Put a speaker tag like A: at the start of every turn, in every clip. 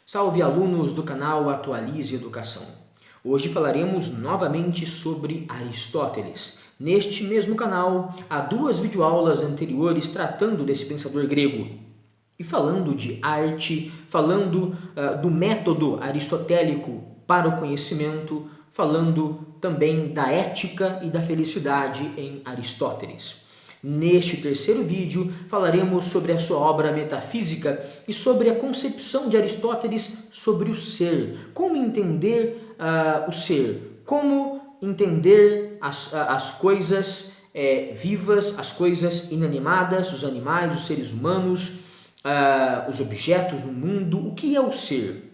A: Salve alunos do canal Atualize Educação. Hoje falaremos novamente sobre Aristóteles. Neste mesmo canal, há duas videoaulas anteriores tratando desse pensador grego. E falando de arte, falando do método aristotélico para o conhecimento, falando também da ética e da felicidade em Aristóteles. Neste terceiro vídeo, falaremos sobre a sua obra metafísica e sobre a concepção de Aristóteles sobre o ser. Como entender o ser, como entender as coisas vivas, as coisas inanimadas, os animais, os seres humanos, os objetos no mundo. O que é o ser?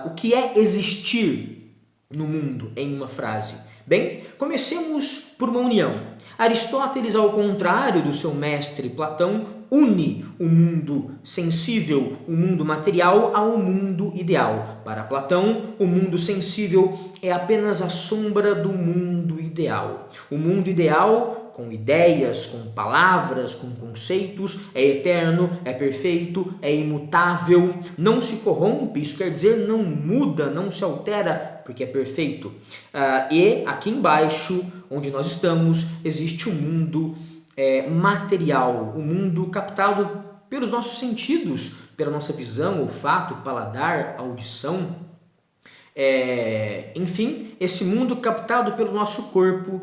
A: O que é existir no mundo, em uma frase? Bem, comecemos por uma união. Aristóteles, ao contrário do seu mestre Platão, une o mundo sensível, o mundo material, ao mundo ideal. Para Platão, o mundo sensível é apenas a sombra do mundo ideal. O mundo ideal, com ideias, com palavras, com conceitos, é eterno, é perfeito, é imutável, não se corrompe, isso quer dizer não muda, não se altera, porque é perfeito. E aqui embaixo, onde nós estamos, existe o mundo material, o mundo captado pelos nossos sentidos, pela nossa visão, olfato, paladar, audição. Enfim, esse mundo captado pelo nosso corpo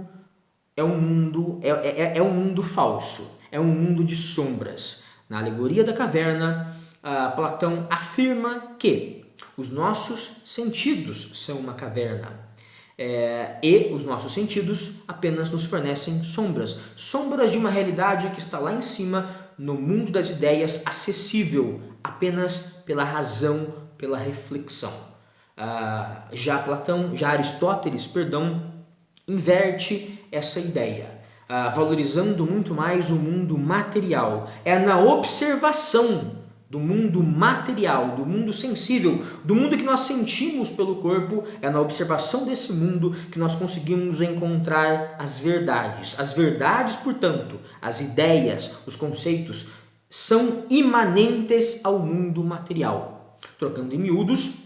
A: é um mundo falso, é um mundo de sombras. Na alegoria da caverna, Platão afirma que os nossos sentidos são uma caverna. E os nossos sentidos apenas nos fornecem sombras de uma realidade que está lá em cima, no mundo das ideias, acessível apenas pela razão, pela reflexão. Já Aristóteles, inverte essa ideia, valorizando muito mais o mundo material. É na observação do mundo material, do mundo sensível, do mundo que nós sentimos pelo corpo, é na observação desse mundo que nós conseguimos encontrar as verdades. As verdades, portanto, as ideias, os conceitos, são imanentes ao mundo material. Trocando em miúdos,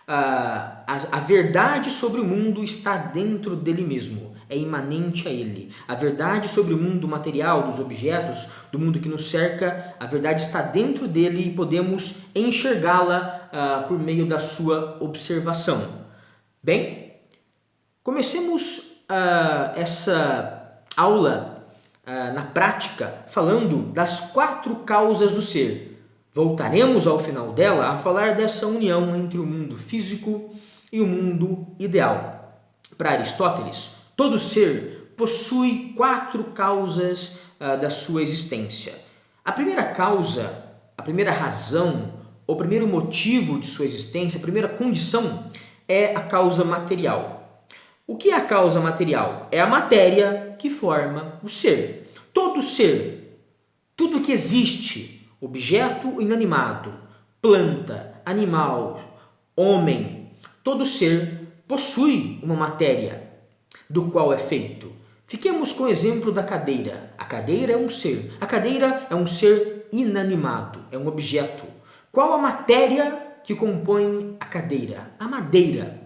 A: a verdade sobre o mundo está dentro dele mesmo, é imanente a ele. A verdade sobre o mundo material, dos objetos, do mundo que nos cerca, a verdade está dentro dele e podemos enxergá-la por meio da sua observação. Bem, comecemos essa aula na prática falando das 4 causas do ser. Voltaremos ao final dela a falar dessa união entre o mundo físico e o mundo ideal. Para Aristóteles, todo ser possui 4 causas da sua existência. A primeira causa, a primeira razão, o primeiro motivo de sua existência, a primeira condição é a causa material. O que é a causa material? É a matéria que forma o ser. Todo ser, tudo que existe, objeto inanimado, planta, animal, homem, todo ser possui uma matéria do qual é feito. Fiquemos com o exemplo da cadeira. A cadeira é um ser. A cadeira é um ser inanimado, é um objeto. Qual a matéria que compõe a cadeira? A madeira.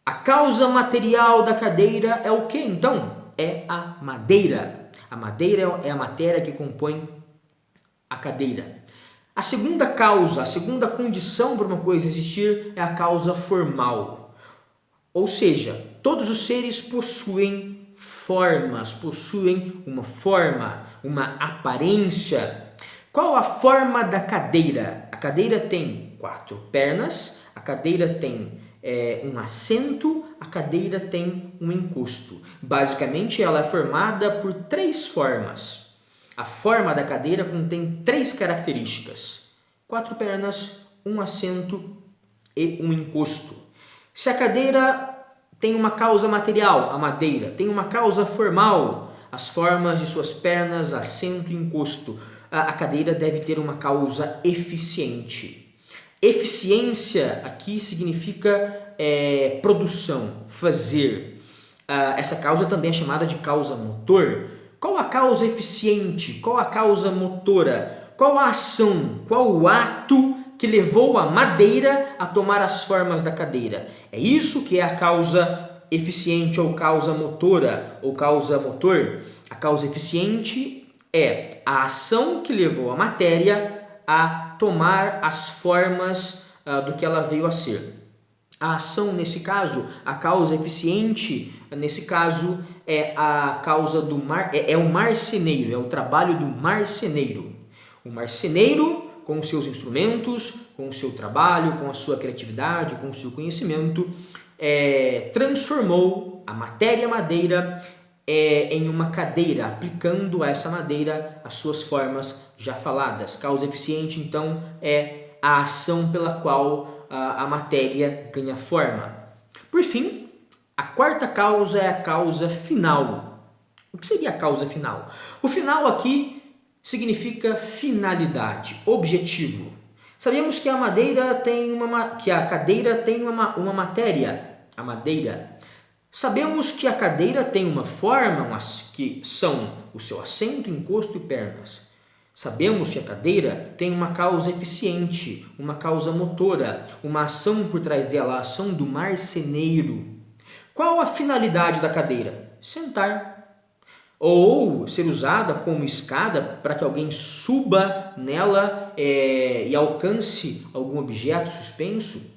A: A causa material da cadeira é o que então? É a madeira. A madeira é a matéria que compõe a cadeira. A segunda causa, a segunda condição para uma coisa existir é a causa formal. Ou seja, todos os seres possuem formas, possuem uma forma, uma aparência. Qual a forma da cadeira? A cadeira tem 4 pernas, a cadeira tem um assento, a cadeira tem um encosto. Basicamente, ela é formada por 3 formas. A forma da cadeira contém 3 características: 4 pernas, um assento e um encosto. Se a cadeira tem uma causa material, a madeira, tem uma causa formal, as formas de suas pernas, assento e encosto, a cadeira deve ter uma causa eficiente. Eficiência aqui significa produção, fazer. Essa causa também é chamada de causa motor. Qual a causa eficiente? Qual a causa motora? Qual a ação? Qual o ato que levou a madeira a tomar as formas da cadeira. É isso que é a causa eficiente ou causa motora ou causa motor. A causa eficiente é a ação que levou a matéria a tomar as formas do que ela veio a ser. A ação, nesse caso, a causa eficiente, nesse caso, é a causa do é o marceneiro, é o trabalho do marceneiro. O marceneiro, com os seus instrumentos, com o seu trabalho, com a sua criatividade, com o seu conhecimento, transformou a matéria madeira em uma cadeira, aplicando a essa madeira as suas formas já faladas. Causa eficiente, então, é a ação pela qual a matéria ganha forma. Por fim, a quarta causa é a causa final. O que seria a causa final? O final aqui significa finalidade, objetivo. Sabemos que a madeira tem que a cadeira tem uma matéria, a madeira. Sabemos que a cadeira tem uma forma, que são o seu assento, encosto e pernas. Sabemos que a cadeira tem uma causa eficiente, uma causa motora, uma ação por trás dela, a ação do marceneiro. Qual a finalidade da cadeira? Sentar. Ou ser usada como escada para que alguém suba nela e alcance algum objeto suspenso.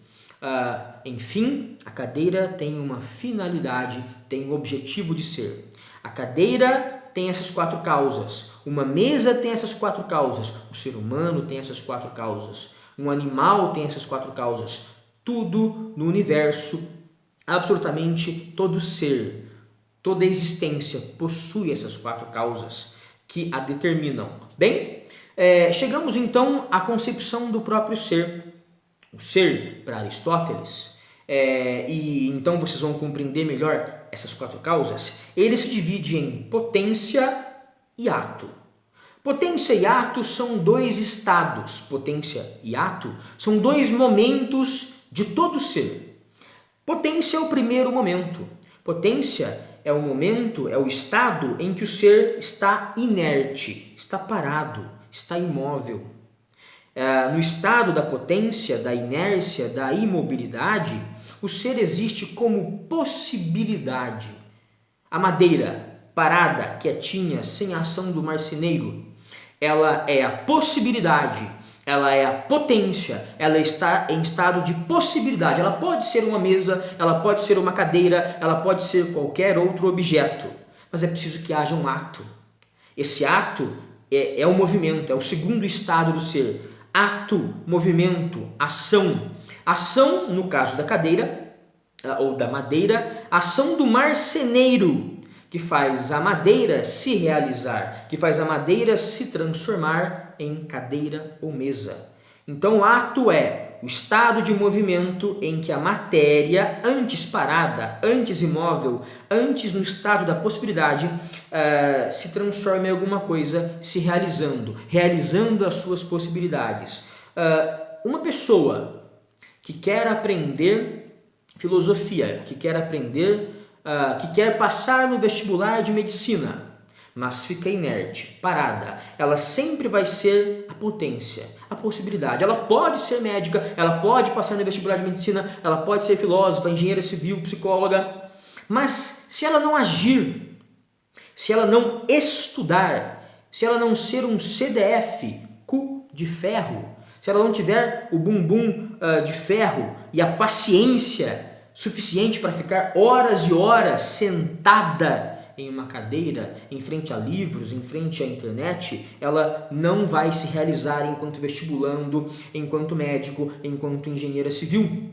A: Enfim, a cadeira tem uma finalidade, tem um objetivo de ser. A cadeira tem essas quatro causas. Uma mesa tem essas quatro causas. O ser humano tem essas quatro causas. Um animal tem essas quatro causas. Tudo no universo, absolutamente todo ser, toda existência possui essas quatro causas que a determinam. Bem, chegamos então à concepção do próprio ser. O ser, para Aristóteles, e então vocês vão compreender melhor essas quatro causas, ele se divide em potência e ato. Potência e ato são dois estados. Potência e ato são dois momentos de todo ser. Potência é o primeiro momento. Potência é o momento, é o estado em que o ser está inerte, está parado, está imóvel. No estado da potência, da inércia, da imobilidade, o ser existe como possibilidade. A madeira, parada, quietinha, sem a ação do marceneiro, ela é a possibilidade, ela é a potência, ela está em estado de possibilidade. Ela pode ser uma mesa, ela pode ser uma cadeira, ela pode ser qualquer outro objeto, mas é preciso que haja um ato. Esse ato é o movimento, é o segundo estado do ser. Ato, movimento, ação. Ação, no caso da cadeira ou da madeira, ação do marceneiro, que faz a madeira se realizar, que faz a madeira se transformar em cadeira ou mesa. Então, o ato é o estado de movimento em que a matéria, antes parada, antes imóvel, antes no estado da possibilidade, se transforma em alguma coisa, se realizando as suas possibilidades. Uma pessoa que quer aprender filosofia, que quer passar no vestibular de medicina, mas fica inerte, parada, ela sempre vai ser a potência, a possibilidade. Ela pode ser médica, ela pode passar no vestibular de medicina, ela pode ser filósofa, engenheira civil, psicóloga, mas se ela não agir, se ela não estudar, se ela não ser um CDF, cu de ferro, se ela não tiver o bumbum de ferro e a paciência suficiente para ficar horas e horas sentada em uma cadeira, em frente a livros, em frente à internet, ela não vai se realizar enquanto vestibulando, enquanto médico, enquanto engenheira civil.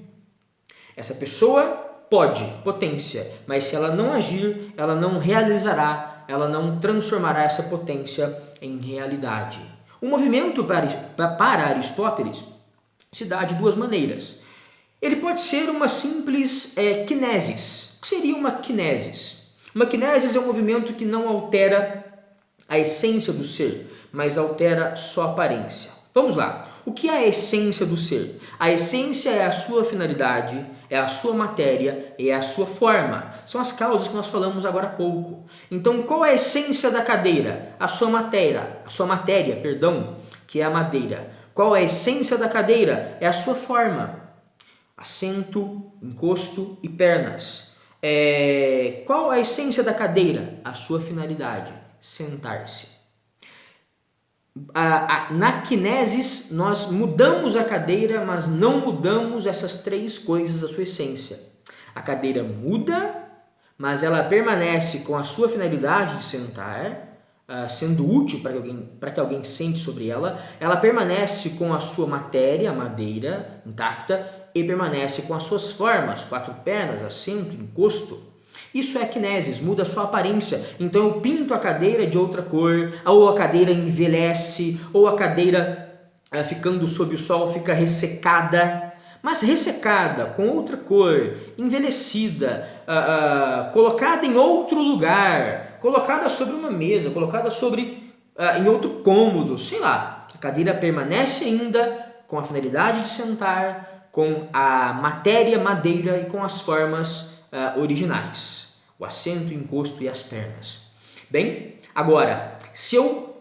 A: Essa pessoa pode, potência, mas se ela não agir, ela não realizará, ela não transformará essa potência em realidade. O movimento para Aristóteles se dá de duas maneiras. Ele pode ser uma simples kinesis. O que seria uma kinesis? Uma kinesis é um movimento que não altera a essência do ser, mas altera só a aparência. Vamos lá. O que é a essência do ser? A essência é a sua finalidade, é a sua matéria e é a sua forma. São as causas que nós falamos agora há pouco. Então, qual é a essência da cadeira? A sua matéria, que é a madeira. Qual é a essência da cadeira? É a sua forma. Assento, encosto e pernas. Qual a essência da cadeira? A sua finalidade, sentar-se. Na Kinesis, nós mudamos a cadeira, mas não mudamos essas três coisas da sua essência. A cadeira muda, mas ela permanece com a sua finalidade de sentar, sendo útil para que alguém sente sobre ela. Ela permanece com a sua matéria, a madeira, intacta, e permanece com as suas formas, 4 pernas, assento, encosto. Isso é Kinesis, muda a sua aparência. Então eu pinto a cadeira de outra cor, ou a cadeira envelhece, ou a cadeira ficando sob o sol fica ressecada. Mas ressecada, com outra cor, envelhecida, colocada em outro lugar, colocada sobre uma mesa, colocada em outro cômodo, sei lá. A cadeira permanece ainda com a finalidade de sentar, com a matéria, madeira e com as formas originais. O assento, o encosto e as pernas. Bem, agora, se eu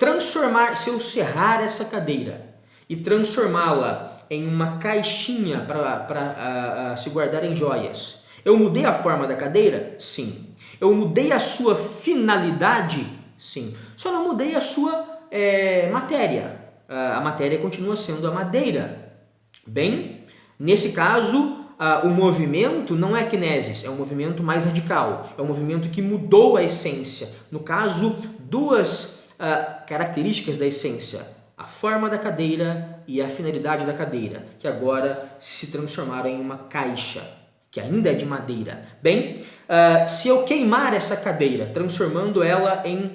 A: serrar essa cadeira e transformá-la em uma caixinha para se guardar em joias, eu mudei a forma da cadeira? Sim. Eu mudei a sua finalidade? Sim. Só não mudei a sua matéria. A matéria continua sendo a madeira. Bem, nesse caso, o movimento não é Kinesis, é um movimento mais radical, é um movimento que mudou a essência. No caso, 2 características da essência, a forma da cadeira e a finalidade da cadeira, que agora se transformaram em uma caixa, que ainda é de madeira. Bem, se eu queimar essa cadeira, transformando ela em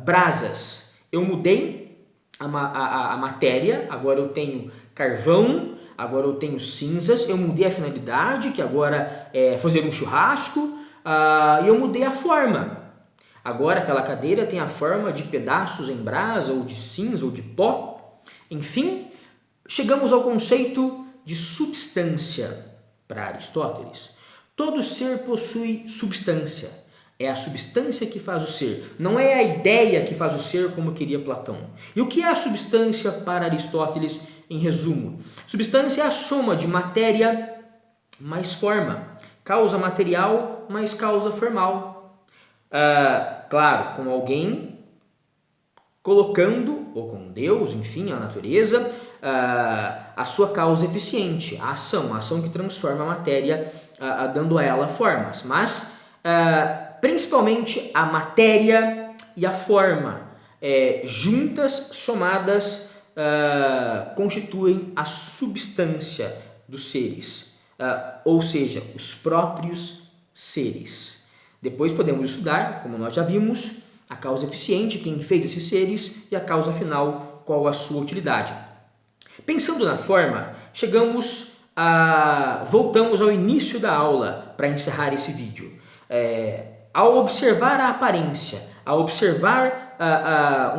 A: brasas, eu mudei a matéria, agora eu tenho carvão, agora eu tenho cinzas, eu mudei a finalidade, que agora é fazer um churrasco, e eu mudei a forma. Agora aquela cadeira tem a forma de pedaços em brasa, ou de cinza, ou de pó. Enfim, chegamos ao conceito de substância para Aristóteles. Todo ser possui substância. É a substância que faz o ser, não é a ideia que faz o ser como queria Platão. E o que é a substância para Aristóteles, em resumo? Substância é a soma de matéria mais forma, causa material mais causa formal. Claro, com alguém colocando, ou com Deus, enfim, a natureza, a sua causa eficiente, a ação que transforma a matéria, dando a ela formas, mas principalmente a matéria e a forma, juntas, somadas, constituem a substância dos seres, ou seja, os próprios seres. Depois podemos estudar, como nós já vimos, a causa eficiente, quem fez esses seres, e a causa final, qual a sua utilidade. Pensando na forma, voltamos ao início da aula para encerrar esse vídeo. Ao observar a aparência, ao observar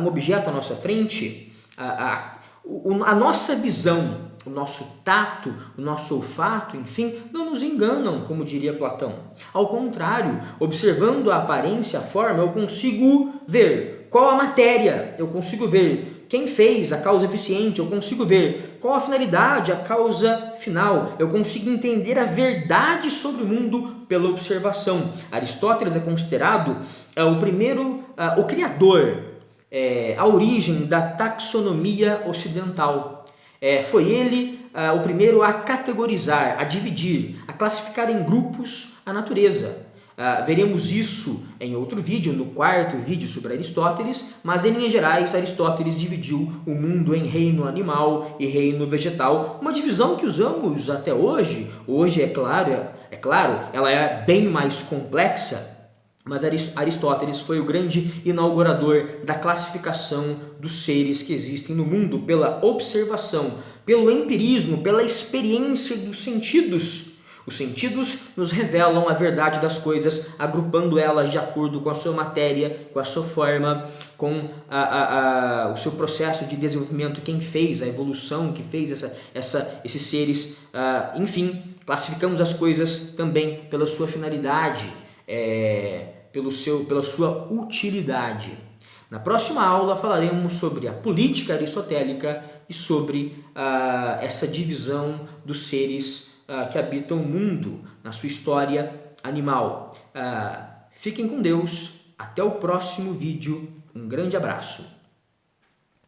A: um objeto à nossa frente, a nossa visão, o nosso tato, o nosso olfato, enfim, não nos enganam, como diria Platão. Ao contrário, observando a aparência, a forma, eu consigo ver qual a matéria, eu consigo ver quem fez, a causa eficiente, eu consigo ver qual a finalidade, a causa final, eu consigo entender a verdade sobre o mundo pela observação. Aristóteles é considerado o criador, a origem da taxonomia ocidental. Foi ele o primeiro a categorizar, a dividir, a classificar em grupos a natureza. Veremos isso em outro vídeo, no 4º vídeo sobre Aristóteles, mas em linhas gerais Aristóteles dividiu o mundo em reino animal e reino vegetal, uma divisão que usamos até hoje. Hoje, é claro, ela é bem mais complexa, mas Aristóteles foi o grande inaugurador da classificação dos seres que existem no mundo pela observação, pelo empirismo, pela experiência dos sentidos. Os sentidos nos revelam a verdade das coisas, agrupando elas de acordo com a sua matéria, com a sua forma, com o seu processo de desenvolvimento, quem fez, a evolução que fez esses seres. Enfim, classificamos as coisas também pela sua finalidade, pela sua utilidade. Na próxima aula falaremos sobre a política aristotélica e sobre essa divisão dos seres que habitam o mundo na sua história animal. Fiquem com Deus, até o próximo vídeo, um grande abraço.